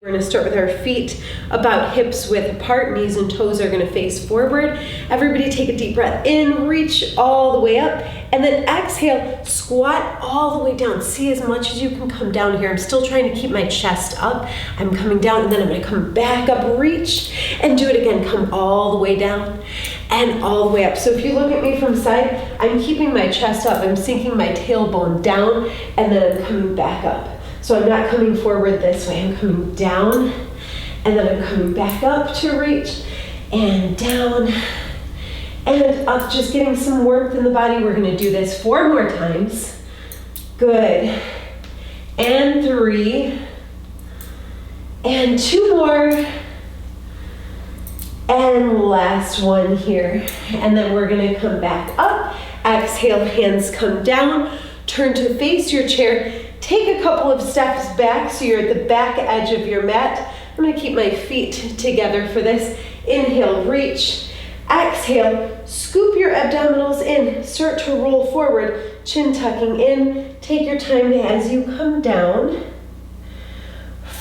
We're going to start with our feet about hips width apart. Knees and toes are going to face forward. Everybody take a deep breath in, reach all the way up, and then exhale, squat all the way down. See as much as you can come down here. I'm still trying to keep my chest up. I'm coming down, and then I'm going to come back up, reach, and do it again. Come all the way down and all the way up. So if you look at me from side, I'm keeping my chest up. I'm sinking my tailbone down, and then I'm coming back up. So I'm not coming forward this way, I'm coming down, and then I'm coming back up to reach, and down, and up, just getting some warmth in the body. We're gonna do this 4 more times. Good, and 3, and 2 more, and last one here. And then we're gonna come back up, exhale, hands come down, turn to face your chair. Take a couple of steps back so you're at the back edge of your mat. I'm going to keep my feet together for this. Inhale, reach. Exhale, scoop your abdominals in. Start to roll forward, chin tucking in. Take your time as you come down.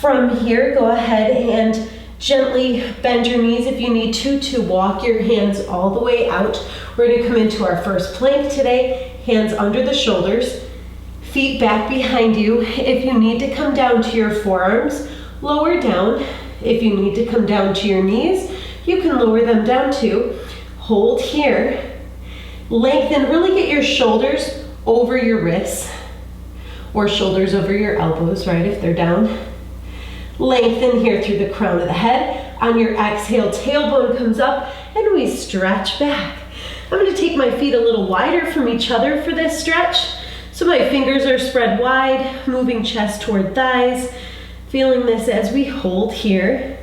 From here, go ahead and gently bend your knees if you need to walk your hands all the way out. We're going to come into our first plank today. Hands under the shoulders. Feet back behind you. If you need to come down to your forearms, lower down. If you need to come down to your knees, you can lower them down too. Hold here. Lengthen, really get your shoulders over your wrists or shoulders over your elbows, right, if they're down. Lengthen here through the crown of the head. On your exhale, tailbone comes up and we stretch back. I'm going to take my feet a little wider from each other for this stretch. So my fingers are spread wide, moving chest toward thighs, feeling this as we hold here.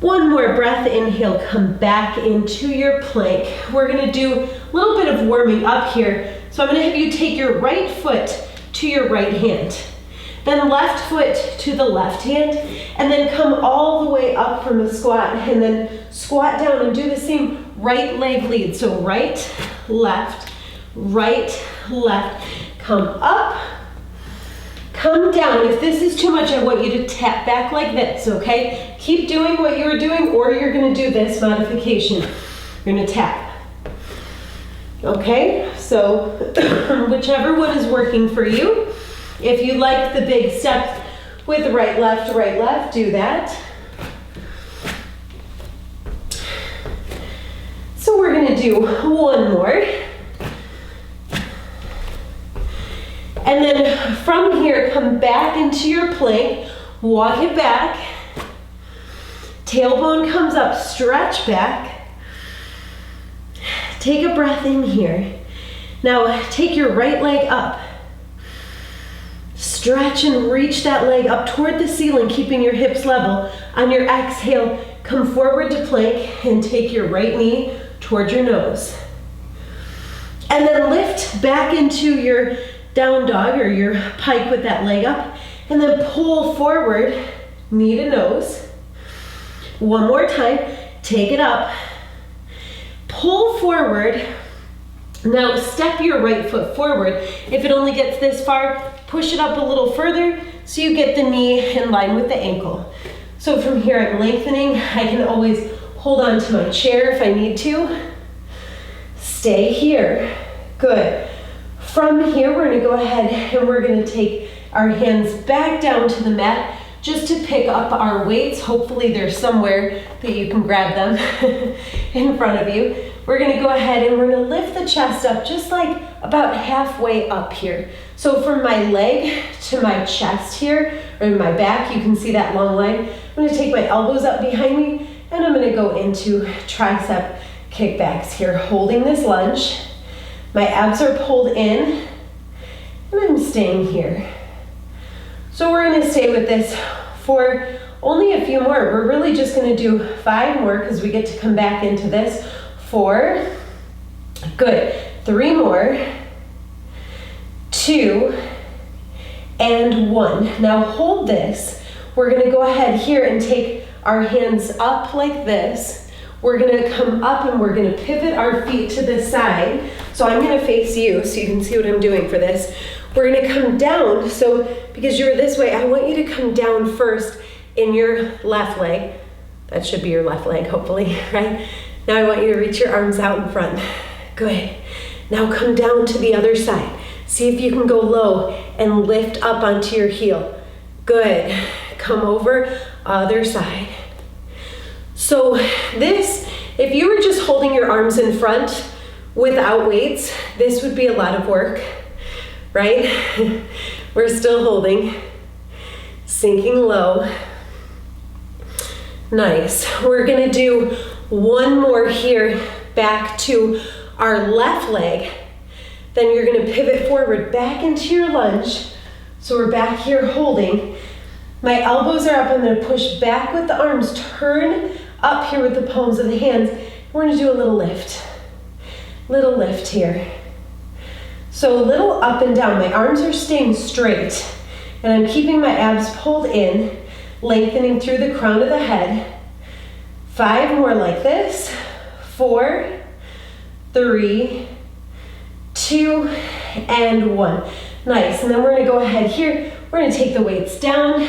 One more breath, inhale, come back into your plank. We're gonna do a little bit of warming up here. So I'm gonna have you take your right foot to your right hand, then left foot to the left hand, and then come all the way up from a squat, and then squat down and do the same right leg lead. So right, left, come up, come down. If this is too much, I want you to tap back like this, okay? Keep doing what you were doing, or you're gonna do this modification. You're gonna tap. Okay, so whichever one is working for you. If you like the big step with right, left, do that. So we're gonna do one more. And then from here, come back into your plank, walk it back. Tailbone comes up, stretch back. Take a breath in here. Now take your right leg up. Stretch and reach that leg up toward the ceiling, keeping your hips level. On your exhale, come forward to plank and take your right knee toward your nose. And then lift back into your down dog or your pike with that leg up, and then pull forward, knee to nose. One more time, take it up, pull forward. Now step your right foot forward. If it only gets this far, push it up a little further so you get the knee in line with the ankle. So from here I'm lengthening. I can always hold on to my chair if I need to. Stay here. Good. From here, we're gonna go ahead and we're gonna take our hands back down to the mat just to pick up our weights. Hopefully there's somewhere that you can grab them in front of you. We're gonna go ahead and we're gonna lift the chest up just like about halfway up here. So from my leg to my chest here, or my back, you can see that long line. I'm gonna take my elbows up behind me and I'm gonna go into tricep kickbacks here, holding this lunge. My abs are pulled in, and I'm staying here. So we're gonna stay with this for only a few more. We're really just gonna do 5 more because we get to come back into this. 4, good. 3 more, 2, and 1. Now hold this. We're gonna go ahead here and take our hands up like this. We're gonna come up and we're gonna pivot our feet to the side. So I'm gonna face you so you can see what I'm doing for this. We're gonna come down, so because you're this way, I want you to come down first in your left leg. That should be your left leg, hopefully, right? Now I want you to reach your arms out in front. Good. Now come down to the other side. See if you can go low and lift up onto your heel. Good. Come over, other side. So this, if you were just holding your arms in front without weights, this would be a lot of work, right? We're still holding, sinking low. Nice. We're gonna do one more here, back to our left leg. Then you're gonna pivot forward back into your lunge. So we're back here holding. My elbows are up, I'm gonna push back with the arms, turn up here with the palms of the hands. We're gonna do a little lift. Little lift here. So a little up and down. My arms are staying straight and I'm keeping my abs pulled in, lengthening through the crown of the head. 5 more like this. 4, 3, 2, and 1. Nice, and then we're gonna go ahead here. We're gonna take the weights down.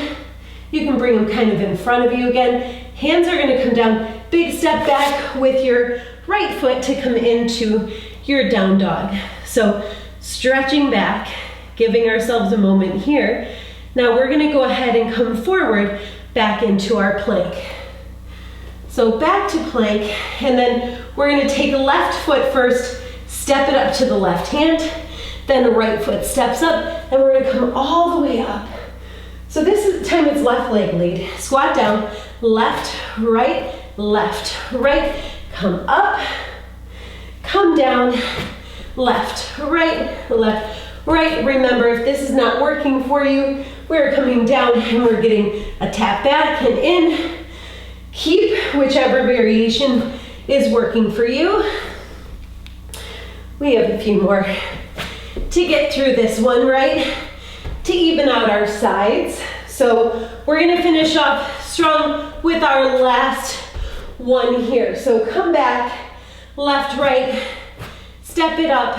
You can bring them kind of in front of you again. Hands are gonna come down. Big step back with your right foot to come into your down dog. So stretching back, giving ourselves a moment here. Now we're gonna go ahead and come forward back into our plank. So back to plank, and then we're gonna take the left foot first, step it up to the left hand, then the right foot steps up, and we're gonna come all the way up. So this time it's left leg lead. Squat down, left, right, come up, come down, left, right. Remember, if this is not working for you, we're coming down and we're getting a tap back and in. Keep whichever variation is working for you. We have a few more to get through this one, right? To even out our sides. So we're gonna finish off strong with our last one here. So come back, left, right, step it up,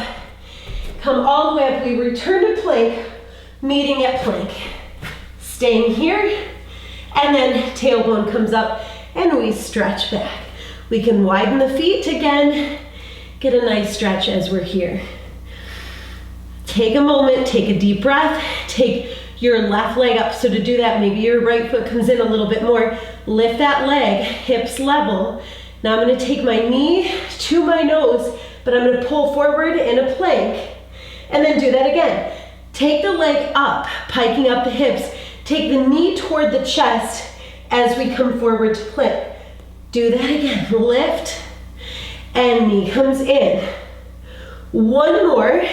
come all the way up. We return to plank, meeting at plank. Staying here, and then tailbone comes up and we stretch back. We can widen the feet again, get a nice stretch as we're here. Take a moment, take a deep breath, take your left leg up. So to do that, maybe your right foot comes in a little bit more. Lift that leg, hips level. Now I'm gonna take my knee to my nose, but I'm gonna pull forward in a plank, and then do that again. Take the leg up, piking up the hips. Take the knee toward the chest as we come forward to plank. Do that again, lift, and knee comes in. One more,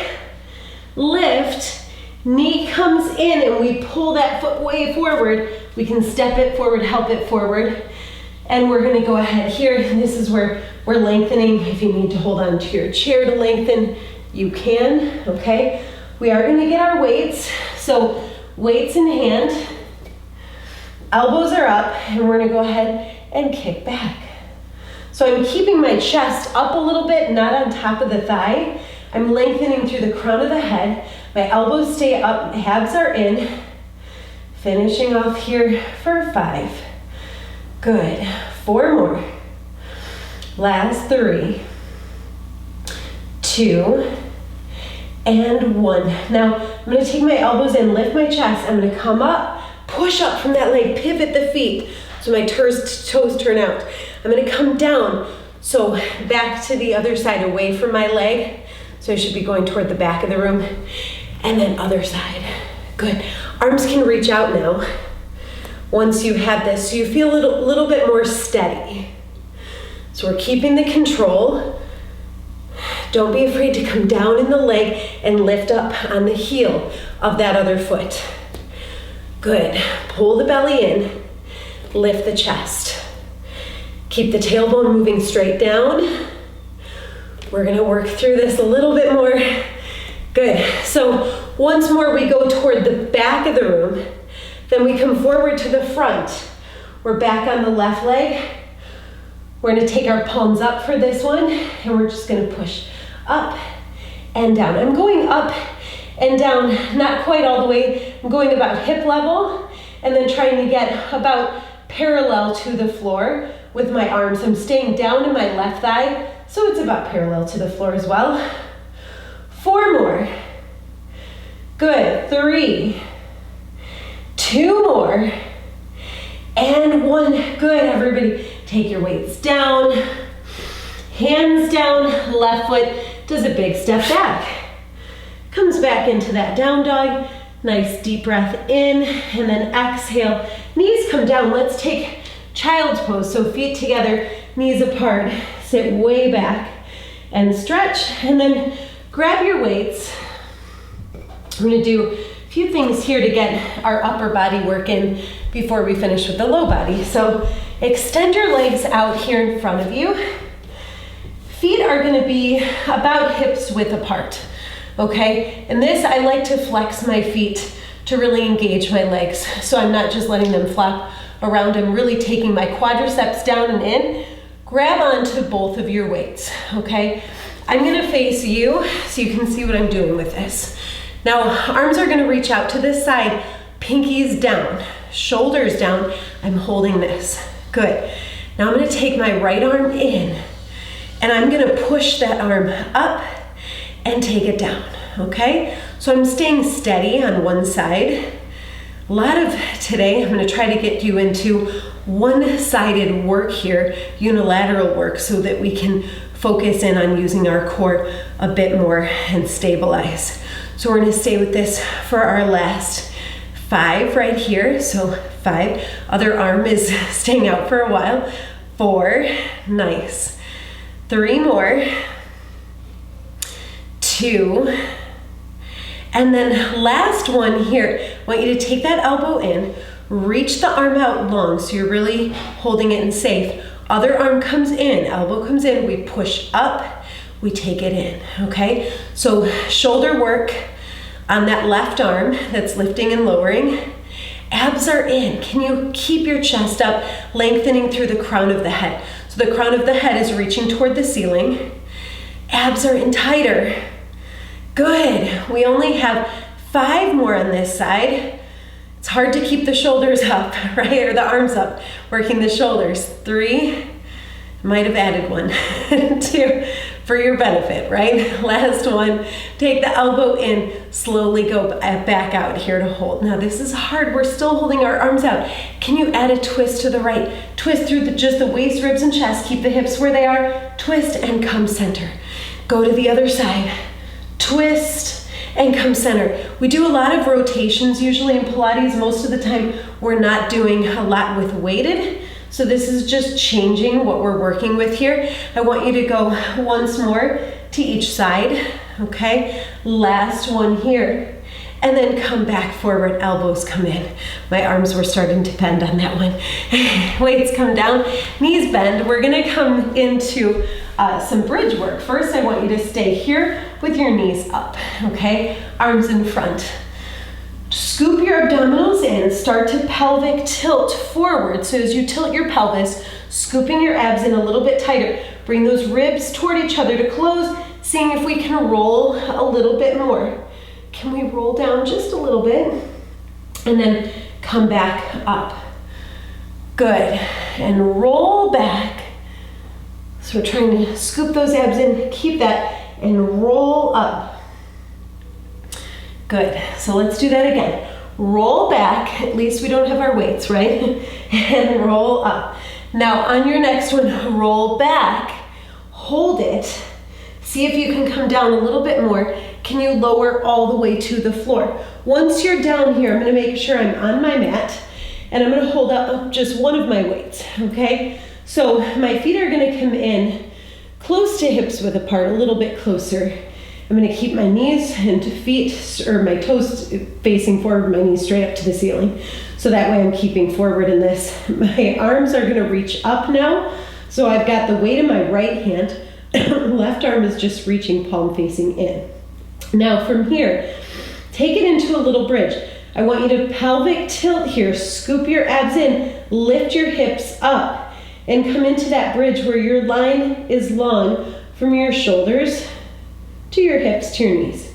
lift, knee comes in, and we pull that foot way forward. We can step it forward, help it forward. And we're gonna go ahead here. This is where we're lengthening. If you need to hold on to your chair to lengthen, you can, okay? We are gonna get our weights. So weights in hand, elbows are up, and we're gonna go ahead and kick back. So I'm keeping my chest up a little bit, not on top of the thigh. I'm lengthening through the crown of the head. My elbows stay up, abs are in. Finishing off here for 5. Good, 4 more. Last 3, 2, and 1. Now, I'm gonna take my elbows in, lift my chest. I'm gonna come up, push up from that leg, pivot the feet so my toes turn out. I'm gonna come down, so back to the other side, away from my leg. So I should be going toward the back of the room. And then other side. Good. Arms can reach out now. Once you have this, so you feel a little bit more steady. So we're keeping the control. Don't be afraid to come down in the leg and lift up on the heel of that other foot. Good. Pull the belly in, lift the chest. Keep the tailbone moving straight down. We're gonna work through this a little bit more. Good. So once more, we go toward the back of the room. Then we come forward to the front. We're back on the left leg. We're gonna take our palms up for this one, and we're just gonna push up and down. I'm going up and down, not quite all the way. I'm going about hip level and then trying to get about parallel to the floor with my arms. I'm staying down in my left thigh, so it's about parallel to the floor as well. 4 more. Good. 3, 2 more, and 1. Good, everybody. Take your weights down, hands down, left foot does a big step back. Comes back into that down dog. Nice deep breath in, and then exhale. Knees come down. Let's take child's pose. So feet together, knees apart. Sit way back and stretch, and then grab your weights. We're gonna do a few things here to get our upper body work in before we finish with the low body. So extend your legs out here in front of you. Feet are gonna be about hips width apart, okay? And this, I like to flex my feet to really engage my legs. So I'm not just letting them flap around, I'm really taking my quadriceps down and in. Grab onto both of your weights, okay? I'm gonna face you so you can see what I'm doing with this. Now, arms are gonna reach out to this side, pinkies down, shoulders down. I'm holding this. Good. Now I'm gonna take my right arm in, and I'm gonna push that arm up and take it down, okay? So I'm staying steady on one side. A lot of today, I'm gonna try to get you into one-sided work here, unilateral work, so that we can focus in on using our core a bit more and stabilize. So we're gonna stay with this for our last 5 right here. So 5, other arm is staying out for a while. 4, nice. 3 more. 2, and then last one here. I want you to take that elbow in, reach the arm out long so you're really holding it in safe. Other arm comes in, elbow comes in, we push up, we take it in, okay? So shoulder work on that left arm that's lifting and lowering. Abs are in. Can you keep your chest up, lengthening through the crown of the head? So the crown of the head is reaching toward the ceiling. Abs are in tighter. Good. We only have 5 more on this side. It's hard to keep the shoulders up, right? Or the arms up, working the shoulders. 3, might have added 1, 2, for your benefit, right? Last one, take the elbow in, slowly go back out here to hold. Now this is hard, we're still holding our arms out. Can you add a twist to the right? Twist through just the waist, ribs, and chest, keep the hips where they are, twist and come center. Go to the other side, twist and come center. We do a lot of rotations usually in Pilates. Most of the time we're not doing a lot with weighted. So this is just changing what we're working with here. I want you to go once more to each side, okay? Last one here. And then come back forward, elbows come in. My arms were starting to bend on that one. Weights come down, knees bend. We're gonna come into some bridge work. First, I want you to stay here with your knees up, okay? Arms in front. Scoop your abdominals in, start to pelvic tilt forward. So as you tilt your pelvis, scooping your abs in a little bit tighter. Bring those ribs toward each other to close, seeing if we can roll a little bit more. Can we roll down just a little bit? And then come back up. Good, and roll back. So we're trying to scoop those abs in, keep that, and roll up. Good, so let's do that again. Roll back, at least we don't have our weights, right? And roll up. Now on your next one, roll back, hold it. See if you can come down a little bit more. Can you lower all the way to the floor? Once you're down here, I'm gonna make sure I'm on my mat, and I'm gonna hold up just one of my weights, okay? So my feet are gonna come in close to hips width apart, a little bit closer. I'm gonna keep my knees and feet, or my toes facing forward, my knees straight up to the ceiling. So that way I'm keeping forward in this. My arms are gonna reach up now. So I've got the weight in my right hand. Left arm is just reaching palm facing in. Now from here, take it into a little bridge. I want you to pelvic tilt here, scoop your abs in, lift your hips up, and come into that bridge where your line is long from your shoulders to your hips to your knees.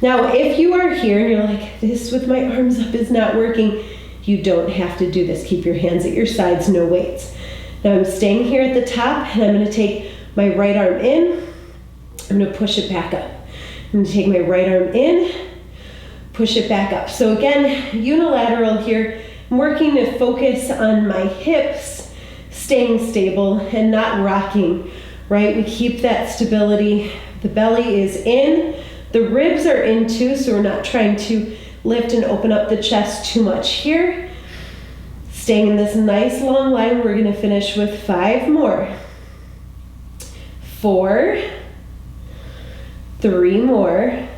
Now, if you are here and you're like, this with my arms up is not working, you don't have to do this. Keep your hands at your sides, no weights. Now I'm staying here at the top and I'm gonna take my right arm in. I'm gonna push it back up. I'm gonna take my right arm in, push it back up. So again, unilateral here. I'm working to focus on my hips staying stable and not rocking, right? We keep that stability. The belly is in. The ribs are in too, so we're not trying to lift and open up the chest too much here. Staying in this nice long line, we're gonna finish with 5 more. 4, 3 more,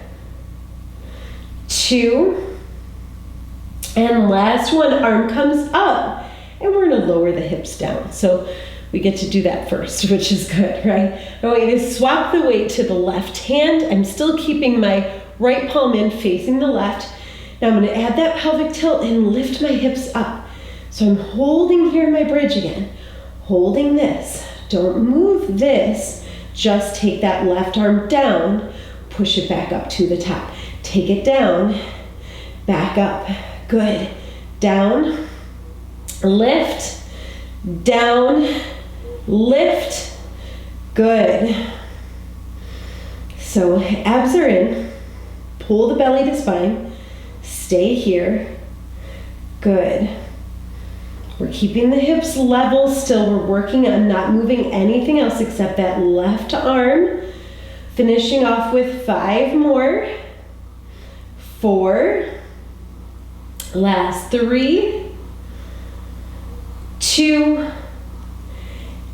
2, and last one, arm comes up, and we're gonna lower the hips down. So we get to do that first, which is good, right? Now I'm gonna swap the weight to the left hand. I'm still keeping my right palm in, facing the left. Now I'm gonna add that pelvic tilt and lift my hips up. So I'm holding here my bridge again, holding this. Don't move this, just take that left arm down, push it back up to the top. Take it down, back up, good. Down, lift, down, lift, good. So abs are in, pull the belly to spine, stay here, good. We're keeping the hips level still. We're working on not moving anything else except that left arm. Finishing off with 5 more. 4. Last 3. 2.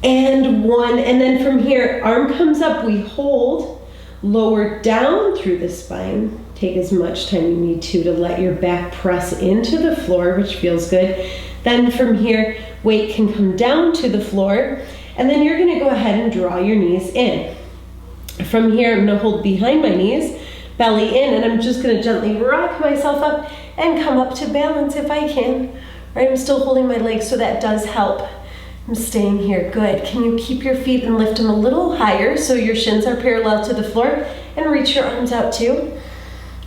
And 1. And then from here, arm comes up, we hold. Lower down through the spine. Take as much time you need to let your back press into the floor, which feels good. Then from here, weight can come down to the floor, and then you're gonna go ahead and draw your knees in. From here, I'm gonna hold behind my knees, belly in, and I'm just gonna gently rock myself up and come up to balance if I can. Right, I'm still holding my legs, so that does help. I'm staying here, good. Can you keep your feet and lift them a little higher so your shins are parallel to the floor, and reach your arms out too.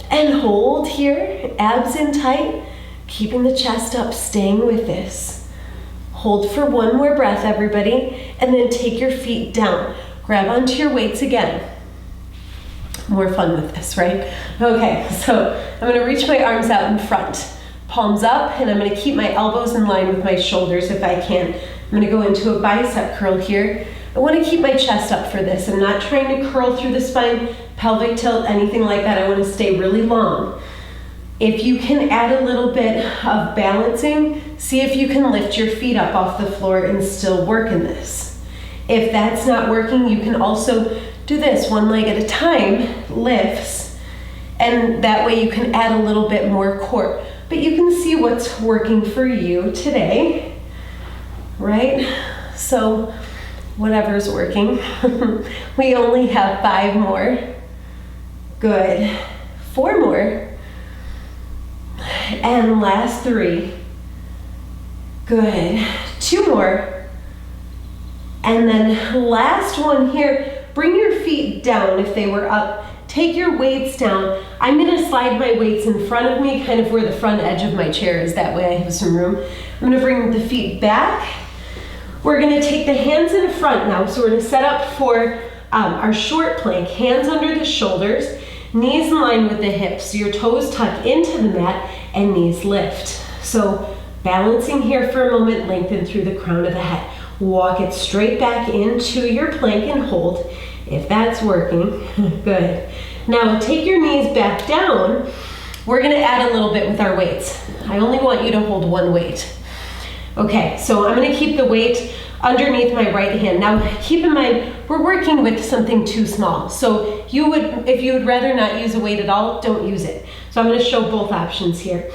And hold here, abs in tight. Keeping the chest up, staying with this. Hold for 1 more breath, everybody, and then take your feet down. Grab onto your weights again. More fun with this, right? Okay, so I'm gonna reach my arms out in front. Palms up, and I'm gonna keep my elbows in line with my shoulders if I can. I'm gonna go into a bicep curl here. I wanna keep my chest up for this. I'm not trying to curl through the spine, pelvic tilt, anything like that. I wanna stay really long. If you can add a little bit of balancing, see if you can lift your feet up off the floor and still work in this. If that's not working, you can also do this 1 leg at a time, lifts, and that way you can add a little bit more core. But you can see what's working for you today, right? So whatever's working. We only have 5 more. Good. 4 more. And last 3. Good. 2 more. And then last one here. Bring your feet down if they were up. Take your weights down. I'm gonna slide my weights in front of me, kind of where the front edge of my chair is. That way I have some room. I'm gonna bring the feet back. We're gonna take the hands in front now. So we're gonna set up for our short plank. Hands under the shoulders. Knees in line with the hips, your toes tuck into the mat and knees lift. So balancing here for a moment, lengthen through the crown of the head. Walk it straight back into your plank and hold, if that's working. Good. Now take your knees back down. We're gonna add a little bit with our weights. I only want you to hold 1 weight. Okay, so I'm gonna keep the weight underneath my right hand. Now keep in mind, we're working with something too small. So if you would rather not use a weight at all, don't use it. So I'm gonna show both options here.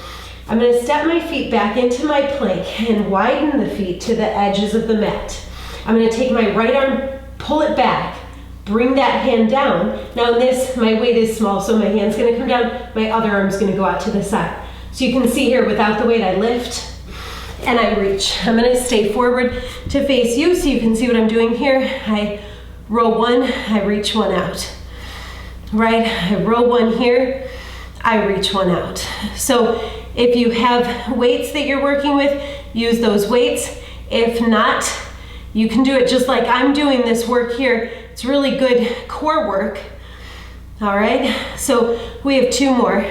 I'm gonna step my feet back into my plank and widen the feet to the edges of the mat. I'm gonna take my right arm, pull it back, bring that hand down. Now in this, my weight is small, so my hand's gonna come down, my other arm's gonna go out to the side. So you can see here, without the weight, I lift, and I reach. I'm gonna stay forward to face you so you can see what I'm doing here. I row 1, I reach 1 out. Right, I row 1 here, I reach one out. So if you have weights that you're working with, use those weights. If not, you can do it just like I'm doing this work here. It's really good core work. All right, so we have 2 more.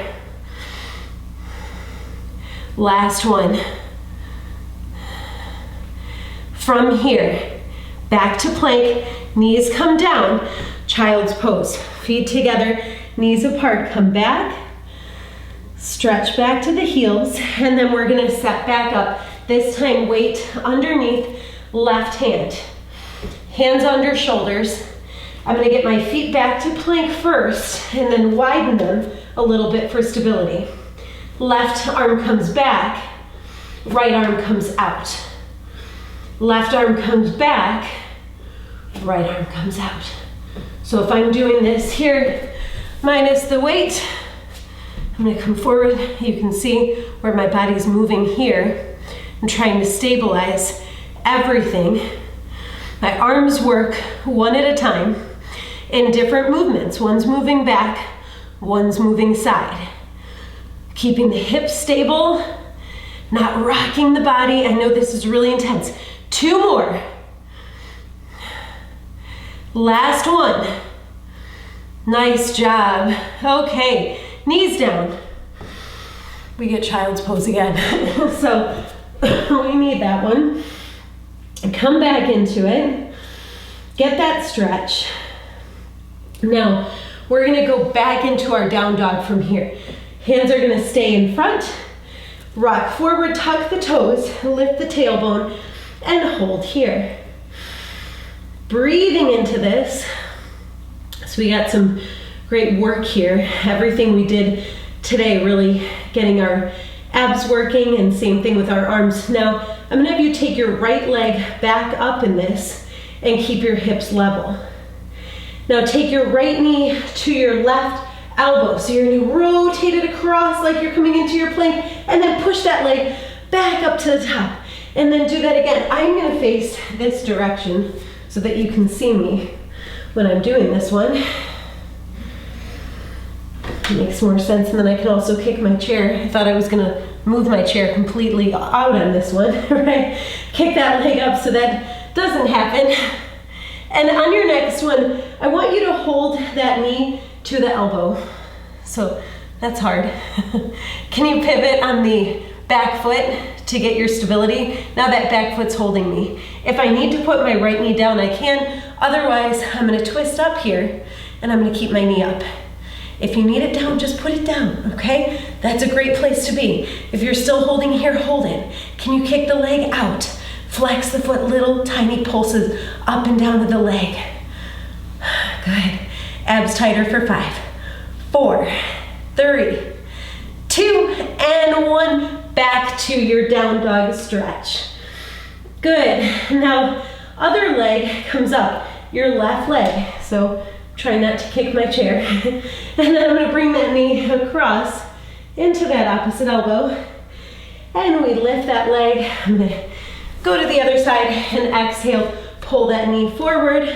Last one. From here, back to plank, knees come down, child's pose. Feet together, knees apart, come back, stretch back to the heels, and then we're gonna set back up. This time, weight underneath left hand. Hands under shoulders. I'm gonna get my feet back to plank first and then widen them a little bit for stability. Left arm comes back, right arm comes out. Left arm comes back, right arm comes out. So if I'm doing this here, minus the weight, I'm gonna come forward. You can see where my body's moving here. I'm trying to stabilize everything. My arms work one at a time in different movements. One's moving back, one's moving side. Keeping the hips stable, not rocking the body. I know this is really intense. 2 more. Last one. Nice job. Okay, knees down. We get child's pose again. So we need that one. Come back into it. Get that stretch. Now, we're gonna go back into our down dog from here. Hands are gonna stay in front. Rock forward, tuck the toes, lift the tailbone, and hold here. Breathing into this. So we got some great work here. Everything we did today, really getting our abs working, and same thing with our arms. Now, I'm gonna have you take your right leg back up in this and keep your hips level. Now take your right knee to your left elbow. So you're gonna rotate it across like you're coming into your plank, and then push that leg back up to the top. And then do that again. I'm gonna face this direction so that you can see me when I'm doing this one. It makes more sense, and then I can also kick my chair. I thought I was gonna move my chair completely out on this one, right? Kick that leg up so that doesn't happen. And on your next one, I want you to hold that knee to the elbow. So that's hard. Can you pivot on the back foot to get your stability? Now that back foot's holding me. If I need to put my right knee down, I can. Otherwise, I'm gonna twist up here and I'm gonna keep my knee up. If you need it down, just put it down, okay? That's a great place to be. If you're still holding here, hold it. Can you kick the leg out? Flex the foot, little tiny pulses up and down to the leg. Good. Abs tighter for 5, 4, 3, 2, and 1. Back to your down dog stretch. Good. Now, other leg comes up, your left leg. So try not to kick my chair. And then I'm gonna bring that knee across into that opposite elbow. And we lift that leg. I'm gonna go to the other side and exhale, pull that knee forward.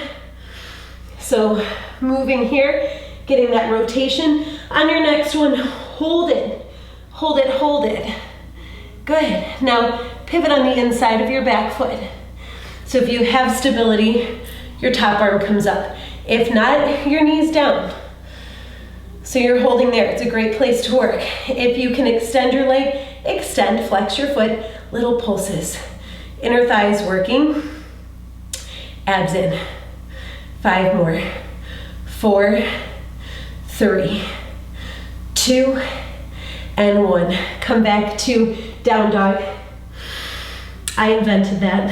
So moving here, getting that rotation. On your next one, hold it, hold it, hold it. Good. Now pivot on the inside of your back foot. So if you have stability, your top arm comes up. If not, your knee's down. So you're holding there. It's a great place to work. If you can extend your leg, extend, flex your foot, little pulses. Inner thighs working, abs in. 5 more. 4, 3, 2, and 1. Come back to down dog. I invented that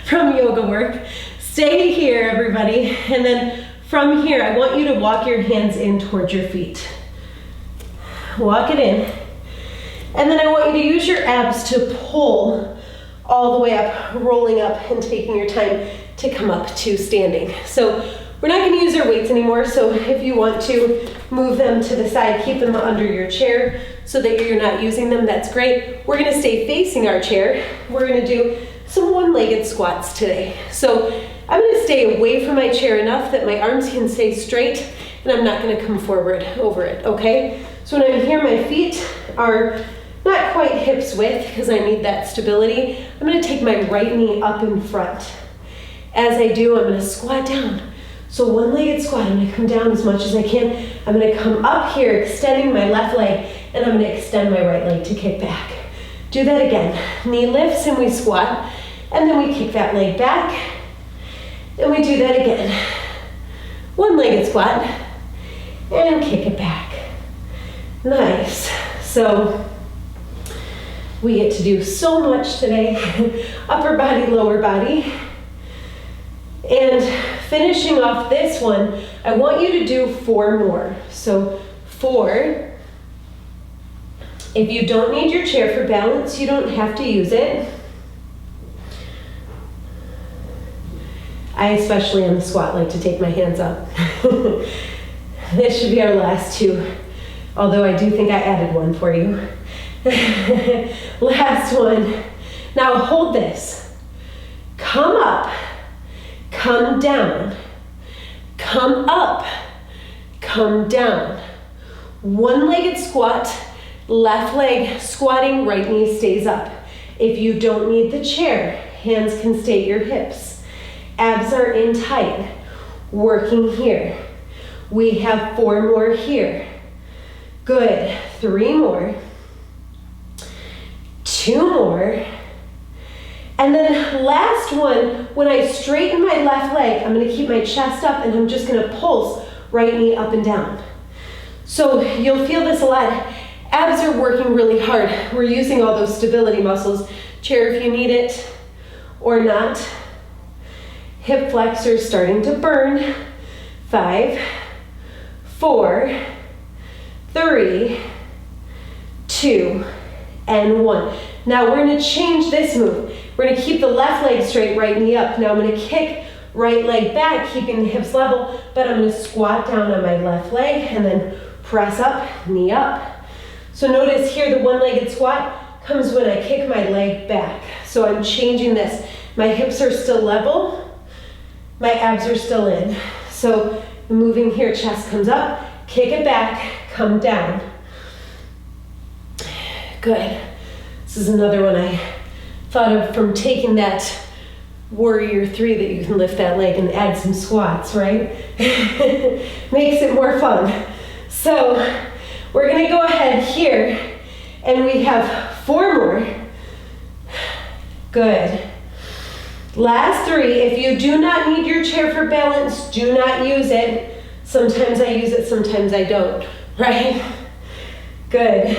from yoga work. Stay here, everybody. And then from here, I want you to walk your hands in towards your feet. Walk it in. And then I want you to use your abs to pull all the way up, rolling up and taking your time to come up to standing. So we're not going to use our weights anymore, so if you want to move them to the side, keep them under your chair so that you're not using them, that's great. We're going to stay facing our chair. We're going to do some one-legged squats today. So I'm going to stay away from my chair enough that my arms can stay straight, and and I'm not gonna come forward over it, okay? So when I'm here, my feet are not quite hips width because I need that stability. I'm gonna take my right knee up in front. As I do, I'm gonna squat down. So one-legged squat, I'm gonna come down as much as I can. I'm gonna come up here, extending my left leg, and I'm gonna extend my right leg to kick back. Do that again. Knee lifts and we squat, and then we kick that leg back, and we do that again. One-legged squat, and kick it back. Nice. So we get to do so much today. Upper body, lower body. And finishing off this one, I want you to do 4 more. So 4. If you don't need your chair for balance, you don't have to use it. I especially on the squat like to take my hands up. This should be our last 2, although I do think I added 1 for you. Last one. Now hold this. Come up, come down, come up, come down. One-legged squat, left leg squatting, right knee stays up. If you don't need the chair, hands can stay at your hips. Abs are in tight, working here. We have 4 more here. Good, 3 more. 2 more. And then last one, when I straighten my left leg, I'm gonna keep my chest up and I'm just gonna pulse right knee up and down. So you'll feel this a lot. Abs are working really hard. We're using all those stability muscles. Chair if you need it or not. Hip flexors starting to burn. 5, 4, 3, 2, and 1. Now we're gonna change this move. We're gonna keep the left leg straight, right knee up. Now I'm gonna kick right leg back, keeping the hips level, but I'm gonna squat down on my left leg and then press up, knee up. So notice here the one-legged squat comes when I kick my leg back. So I'm changing this. My hips are still level, my abs are still in. So moving here, chest comes up, kick it back, come down. Good. This is another one I thought of from taking that Warrior 3 that you can lift that leg and add some squats, right? Makes it more fun. So we're gonna go ahead here and we have 4 more. Good. Last 3, if you do not need your chair for balance, do not use it. Sometimes I use it, sometimes I don't, right? Good.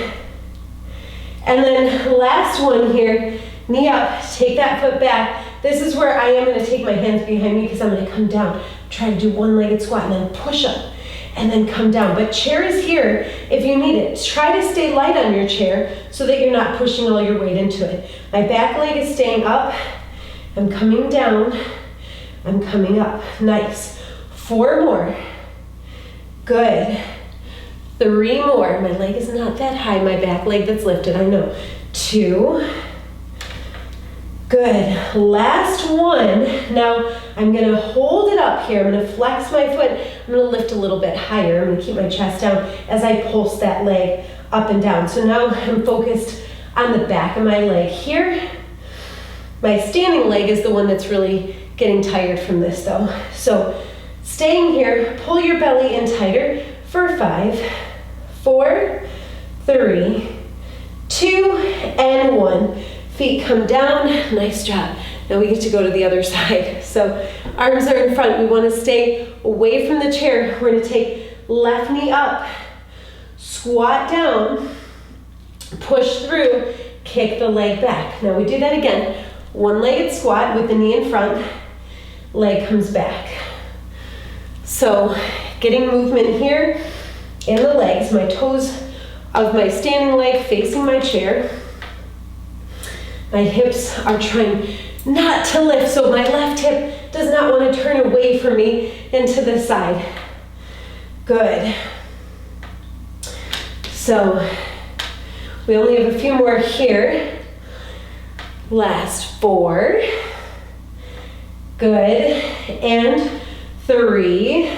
And then last one here, knee up, take that foot back. This is where I am gonna take my hands behind me because I'm gonna come down. Try to do one-legged squat and then push up and then come down. But chair is here if you need it. Try to stay light on your chair so that you're not pushing all your weight into it. My back leg is staying up. I'm coming down. I'm coming up. Nice. 4 more. Good. 3 more. My leg is not that high. My back leg that's lifted, I know. 2. Good. Last one. Now I'm gonna hold it up here. I'm gonna flex my foot. I'm gonna lift a little bit higher. I'm gonna keep my chest down as I pulse that leg up and down. So now I'm focused on the back of my leg here. My standing leg is the one that's really getting tired from this though. So staying here, pull your belly in tighter for 5, 4, 3, 2, and 1. Feet come down, nice job. Now we get to go to the other side. So arms are in front, we wanna stay away from the chair. We're gonna take left knee up, squat down, push through, kick the leg back. Now we do that again. One-legged squat with the knee in front, leg comes back. So getting movement here in the legs, my toes of my standing leg facing my chair. My hips are trying not to lift, so my left hip does not want to turn away from me into the side. Good. So we only have a few more here. Last 4. Good. And 3.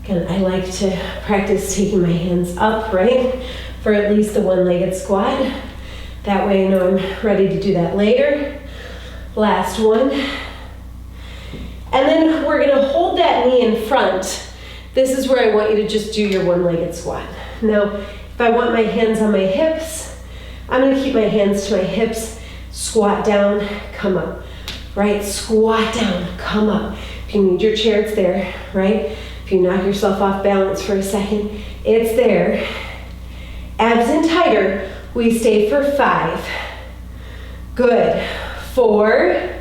Again, I like to practice taking my hands up, right? For at least the one-legged squat. That way I know I'm ready to do that later. Last one. And then we're gonna hold that knee in front. This is where I want you to just do your one-legged squat. Now, if I want my hands on my hips, I'm gonna keep my hands to my hips, squat down, come up, right? Squat down, come up. If you need your chair, it's there, right? If you knock yourself off balance for a second, it's there. Abs in tighter, we stay for 5. Good. 4,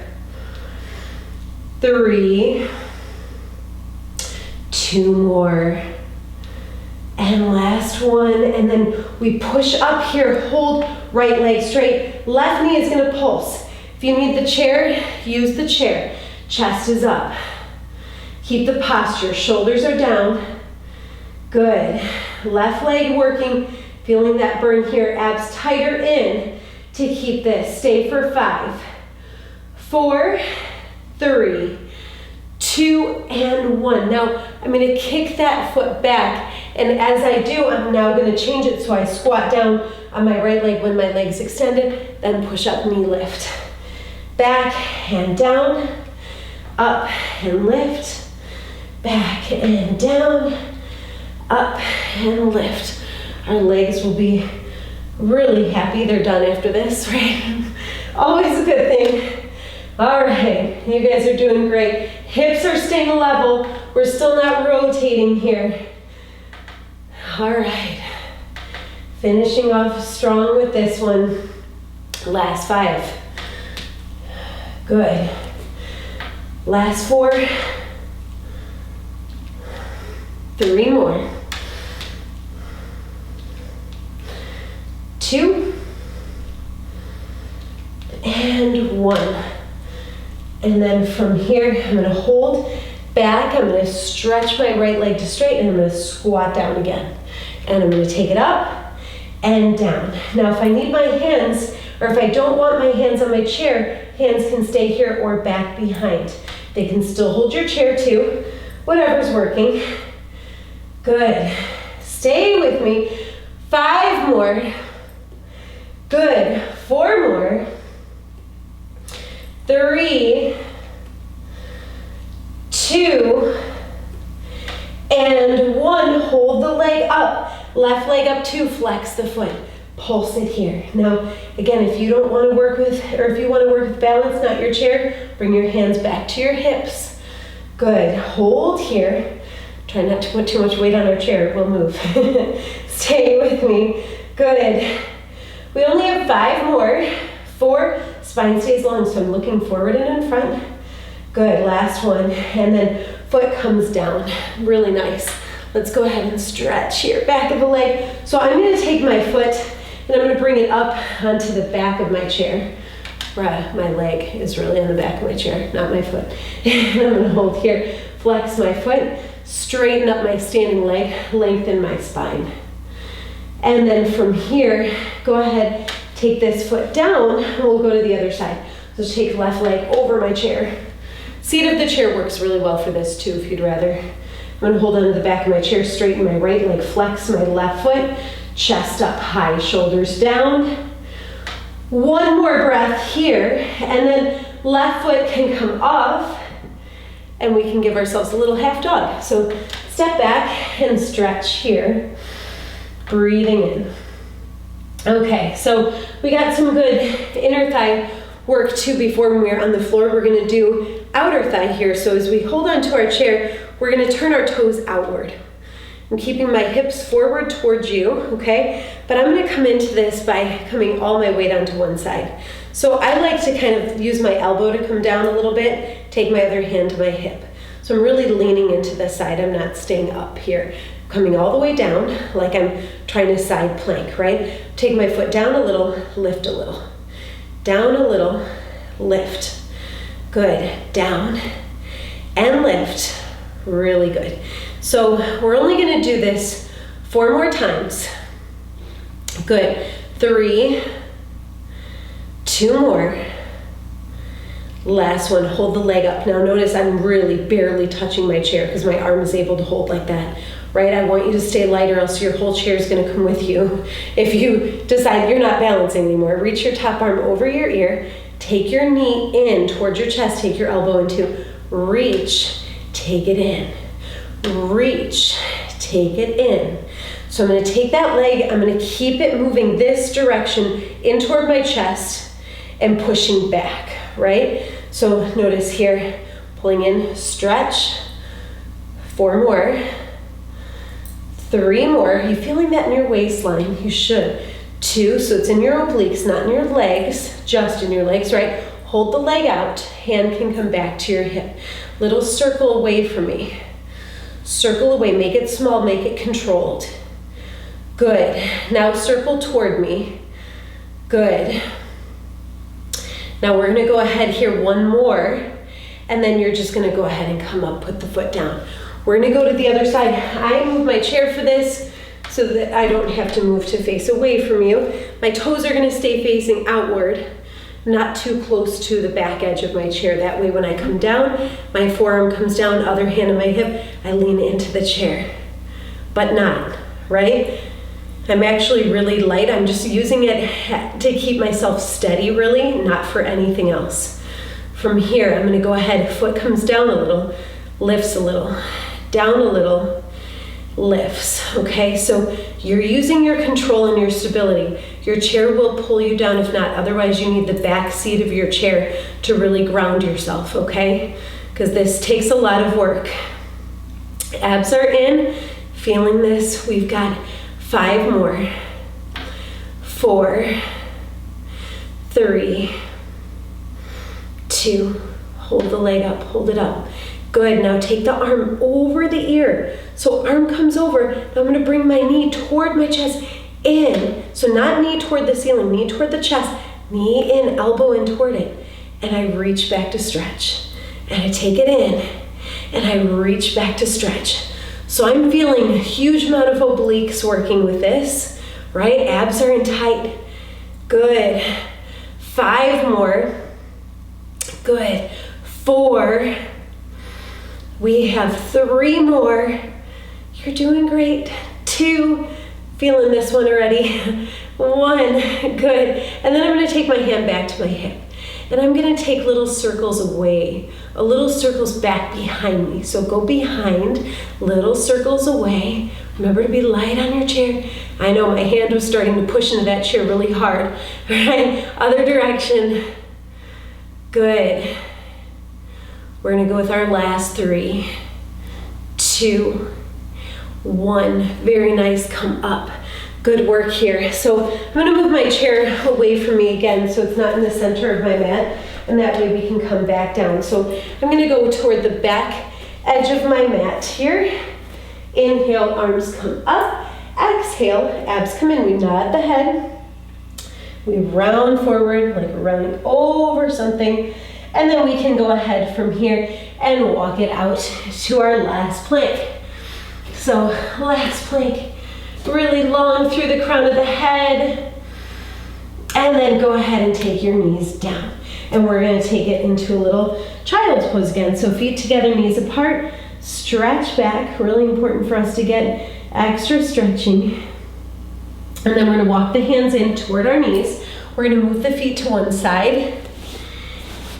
3, 2 more. And last one, and then we push up here, hold right leg straight, left knee is gonna pulse. If you need the chair, use the chair. Chest is up. Keep the posture, shoulders are down. Good. Left leg working, feeling that burn here, abs tighter in to keep this. Stay for 5, 4, 3, 2, and 1. Now, I'm gonna kick that foot back, and as I do, I'm now gonna change it so I squat down on my right leg when my leg's extended, then push up, knee lift. Back and down, up and lift, back and down, up and lift. Our legs will be really happy they're done after this, right? Always a good thing. All right, you guys are doing great. Hips are staying level. We're still not rotating here. All right, finishing off strong with this one. Last 5. Good. Last 4. 3 more. 2. And 1. And then from here, I'm gonna hold back. I'm gonna stretch my right leg to straight, and I'm gonna squat down again. And I'm gonna take it up and down. Now, if I need my hands, or if I don't want my hands on my chair, hands can stay here or back behind. They can still hold your chair too, whatever's working. Good. Stay with me. 5 more. Good. 4 more. 3, 2, and 1. Hold the leg up. Left leg up 2. Flex the foot. Pulse it here. Now, again, if you don't want to work with, or if you want to work with balance, not your chair, bring your hands back to your hips. Good. Hold here. Try not to put too much weight on our chair. It will move. Stay with me. Good. We only have 5 more. 4. Spine stays long, so I'm looking forward and in front. Good. Last one. And then foot comes down. Really nice. Let's go ahead and stretch here. Back of the leg. So I'm going to take my foot and I'm going to bring it up onto the back of my chair. My leg is really on the back of my chair, not my foot. And I'm going to hold here. Flex my foot. Straighten up my standing leg. Lengthen my spine. And then from here, go ahead, take this foot down, and we'll go to the other side. So take left leg over my chair. Seat of the chair works really well for this too, if you'd rather. I'm gonna hold onto the back of my chair, straighten my right leg, flex my left foot, chest up high, shoulders down. 1 more breath here, and then left foot can come off, and we can give ourselves a little half dog. So step back and stretch here. Breathing in. Okay, so we got some good inner thigh work too before when we were on the floor. We're gonna do outer thigh here. So as we hold on to our chair, we're gonna turn our toes outward. I'm keeping my hips forward towards you, okay? But I'm gonna come into this by coming all my weight onto one side. So I like to kind of use my elbow to come down a little bit, take my other hand to my hip. So I'm really leaning into the side. I'm not staying up here. Coming all the way down, like I'm trying to side plank, right? Take my foot down a little, lift a little. Down a little, lift. Good. Down and lift. Really good. So we're only gonna do this 4 more times. Good. 3, 2 more. Last one, hold the leg up. Now notice I'm really barely touching my chair because my arm is able to hold like that, right? I want you to stay light or else your whole chair is gonna come with you. If you decide you're not balancing anymore, reach your top arm over your ear, take your knee in towards your chest, take your elbow into, reach, take it in, reach, take it in. So I'm gonna take that leg, I'm gonna keep it moving this direction in toward my chest and pushing back, right? So notice here, pulling in, stretch, 4 more, 3 more. Are you feeling that in your waistline? You should. 2, so it's in your obliques, not in your legs, just in your legs, right? Hold the leg out, hand can come back to your hip. Little circle away from me. Circle away, make it small, make it controlled. Good, now circle toward me. Good. Now we're gonna go ahead here, 1 more, and then you're just gonna go ahead and come up, put the foot down. We're gonna go to the other side. I move my chair for this so that I don't have to move to face away from you. My toes are gonna stay facing outward, not too close to the back edge of my chair. That way when I come down, my forearm comes down, other hand on my hip, I lean into the chair, but not, right? I'm actually really light. I'm just using it to keep myself steady, really, not for anything else. From here, I'm gonna go ahead, foot comes down a little, lifts a little, down a little, lifts, okay? So you're using your control and your stability. Your chair will pull you down if not, otherwise you need the back seat of your chair to really ground yourself, okay? Because this takes a lot of work. Abs are in, feeling this. We've got 5 more, 4, 3, 2, hold the leg up, hold it up. Good, now take the arm over the ear. So arm comes over, now I'm gonna bring my knee toward my chest, in. So not knee toward the ceiling, knee toward the chest, knee in, elbow in toward it. And I reach back to stretch. And I take it in, and I reach back to stretch. So I'm feeling a huge amount of obliques working with this, right? Abs are in tight. Good. 5 more. Good. 4. We have 3 more. You're doing great. 2. Feeling this one already. 1. Good. And then I'm going to take my hand back to my hip. And I'm going to take little circles away, little circles back behind me. So go behind, little circles away. Remember to be light on your chair. I know my hand was starting to push into that chair really hard. All right, other direction. Good. We're going to go with our last 3, 2, 1. Very nice, come up. Good work here. So I'm going to move my chair away from me again so it's not in the center of my mat, and that way we can come back down. So I'm going to go toward the back edge of my mat here. Inhale, arms come up. Exhale, abs come in. We nod the head. We round forward like we're rounding over something. And then we can go ahead from here and walk it out to our last plank. So last plank. Really long through the crown of the head, and then go ahead and take your knees down. And we're going to take it into a little child's pose again. So feet together, knees apart, stretch back. Really important for us to get extra stretching. And then we're going to walk the hands in toward our knees. We're going to move the feet to one side.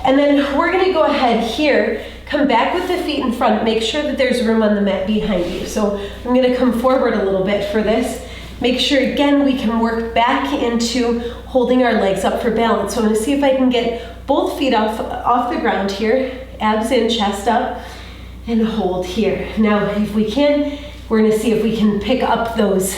And then we're going to go ahead here, come back with the feet in front, make sure that there's room on the mat behind you. So I'm going to come forward a little bit for this. Make sure, again, we can work back into holding our legs up for balance. So I'm going to see if I can get both feet off the ground here, abs in, chest up, and hold here. Now, if we can, we're going to see if we can pick up those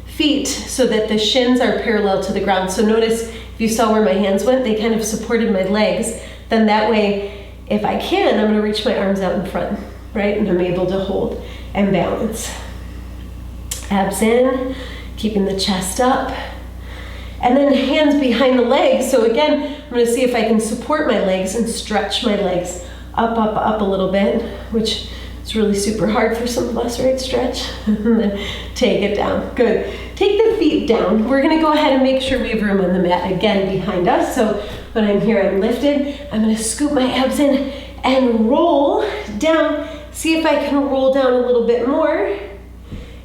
feet so that the shins are parallel to the ground. So notice, if you saw where my hands went, they kind of supported my legs. Then that way, if I can, I'm going to reach my arms out in front, right? And I'm able to hold and balance. Abs in, keeping the chest up. And then hands behind the legs. So again, I'm going to see if I can support my legs and stretch my legs up, up, up a little bit, which is really super hard for some of us, right? Stretch, and then take it down. Good. Take the feet down. We're going to go ahead and make sure we have room on the mat again behind us. So When I'm here, I'm lifted. I'm gonna scoop my abs in and roll down. See if I can roll down a little bit more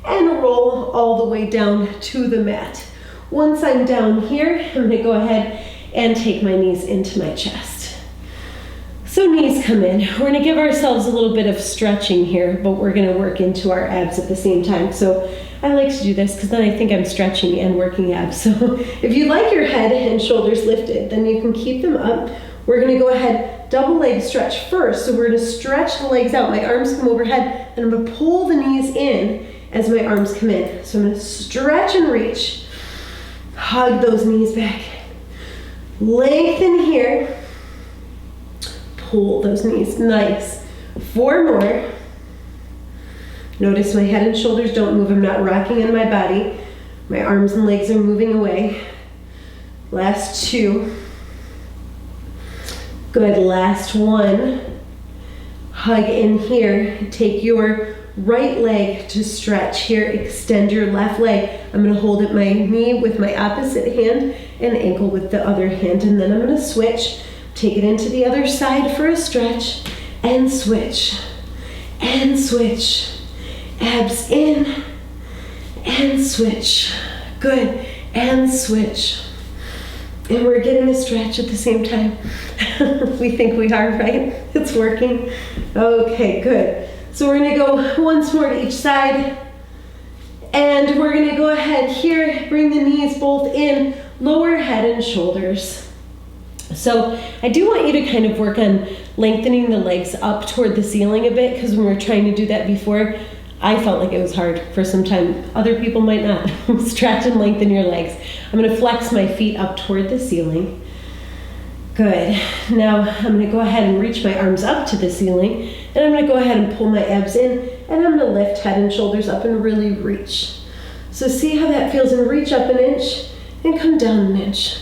and roll all the way down to the mat. Once I'm down here, I'm gonna go ahead and take my knees into my chest. So knees come in. We're gonna give ourselves a little bit of stretching here, but we're gonna work into our abs at the same time. So I like to do this because then I think I'm stretching and working abs. So if you like your head and shoulders lifted, then you can keep them up. We're gonna go ahead, double leg stretch first. So we're gonna stretch the legs out. My arms come overhead, and I'm gonna pull the knees in as my arms come in. So I'm gonna stretch and reach. Hug those knees back. Lengthen here. Pull those knees, nice. 4 more. Notice my head and shoulders don't move. I'm not rocking in my body. My arms and legs are moving away. Last 2. Good, last 1. Hug in here. Take your right leg to stretch here. Extend your left leg. I'm gonna hold at my knee with my opposite hand and ankle with the other hand. And then I'm gonna switch. Take it into the other side for a stretch and switch and switch. Abs in and switch. Good, and switch. And we're getting a stretch at the same time. We think we are, right? It's working. Okay, good. So we're gonna go once more to each side. And we're gonna go ahead here, bring the knees both in, lower head and shoulders. So I do want you to kind of work on lengthening the legs up toward the ceiling a bit, because when we were trying to do that before, I felt like it was hard for some time. Other people might not. Stretch and lengthen your legs. I'm gonna flex my feet up toward the ceiling. Good. Now I'm gonna go ahead and reach my arms up to the ceiling, and I'm gonna go ahead and pull my abs in, and I'm gonna lift head and shoulders up and really reach. So see how that feels, and reach up an inch and come down an inch.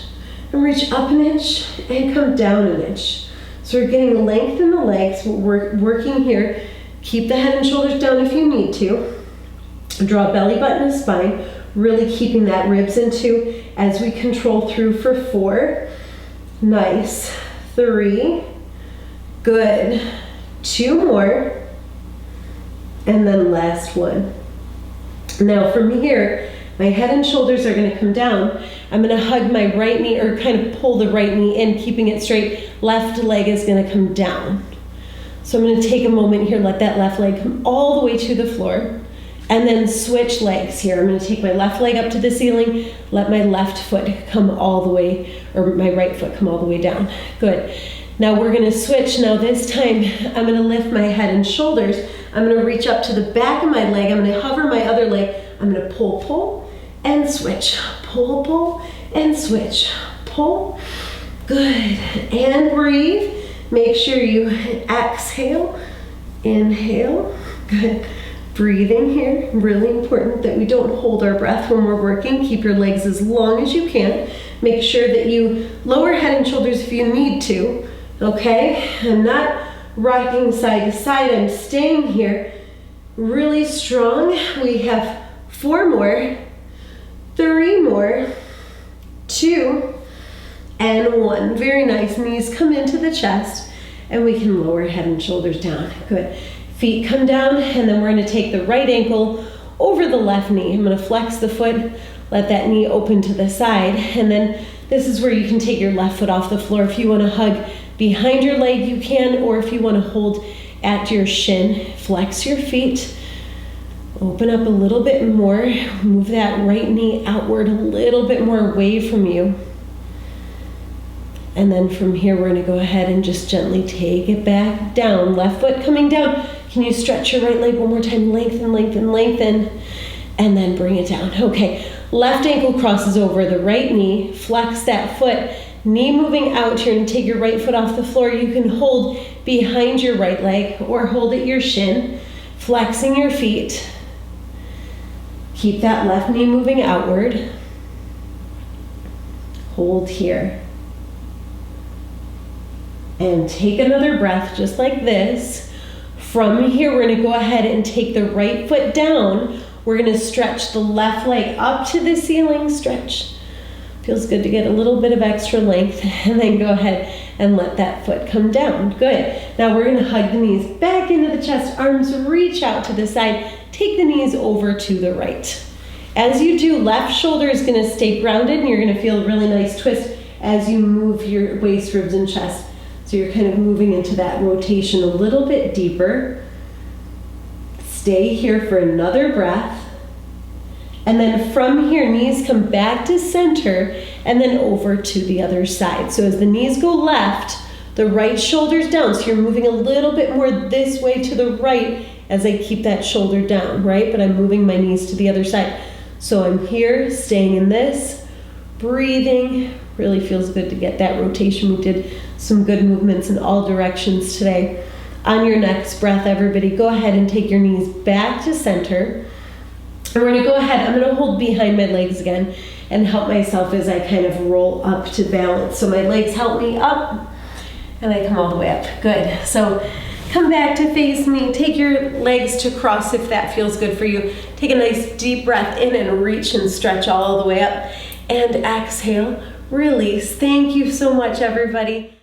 And reach up an inch and come down an inch. So we're getting length in the legs. We're working here. Keep the head and shoulders down if you need to. Draw belly button and spine, really keeping that ribs into as we control through for 4. Nice. 3. Good. 2 more. And then last 1. Now from here, my head and shoulders are going to come down. I'm going to hug my right knee, or kind of pull the right knee in, keeping it straight. Left leg is going to come down. So I'm going to take a moment here, let that left leg come all the way to the floor, and then switch legs here. I'm going to take my left leg up to the ceiling, let my left foot come all the way, or my right foot come all the way down. Good. Now we're going to switch. Now this time, I'm going to lift my head and shoulders. I'm going to reach up to the back of my leg. I'm going to hover my other leg. I'm going to pull, pull, and switch. Pull, pull, and switch. Pull. Good. And breathe. Make sure you exhale. Inhale. Good. Breathing here. Really important that we don't hold our breath when we're working. Keep your legs as long as you can. Make sure that you lower head and shoulders if you need to. Okay? I'm not rocking side to side. I'm staying here really strong. We have 4 more. 3 more. 2 and 1. Very nice. Knees come into the chest, and we can lower head and shoulders down. Good. Feet come down, and then we're going to take the right ankle over the left knee. I'm going to flex the foot, let that knee open to the side, and then this is where you can take your left foot off the floor. If you want to hug behind your leg, you can, or if you want to hold at your shin, flex your feet. Open up a little bit more. Move that right knee outward a little bit more away from you. And then from here, we're going to go ahead and just gently take it back down. Left foot coming down. Can you stretch your right leg one more time? Lengthen, lengthen, lengthen. And then bring it down. Okay. Left ankle crosses over the right knee. Flex that foot. Knee moving out here, and take your right foot off the floor. You can hold behind your right leg or hold at your shin. Flexing your feet. Keep that left knee moving outward. Hold here. And take another breath just like this. From here, we're going to go ahead and take the right foot down. We're going to stretch the left leg up to the ceiling. Stretch. Feels good to get a little bit of extra length, and then go ahead and let that foot come down. Good. Now we're gonna hug the knees back into the chest, arms reach out to the side, take the knees over to the right. As you do, left shoulder is gonna stay grounded, and you're gonna feel a really nice twist as you move your waist, ribs, and chest. So you're kind of moving into that rotation a little bit deeper. Stay here for another breath. And then from here, knees come back to center and then over to the other side. So as the knees go left, the right shoulder's down. So you're moving a little bit more this way to the right as I keep that shoulder down, right? But I'm moving my knees to the other side. So I'm here, staying in this, breathing. Really feels good to get that rotation. We did some good movements in all directions today. On your next breath, everybody, go ahead and take your knees back to center. And we're gonna go ahead, I'm gonna hold behind my legs again and help myself as I kind of roll up to balance. So my legs help me up and I come all the way up. Good. So come back to face me. Take your legs to cross if that feels good for you. Take a nice deep breath in and reach and stretch all the way up. And exhale, release. Thank you so much, everybody.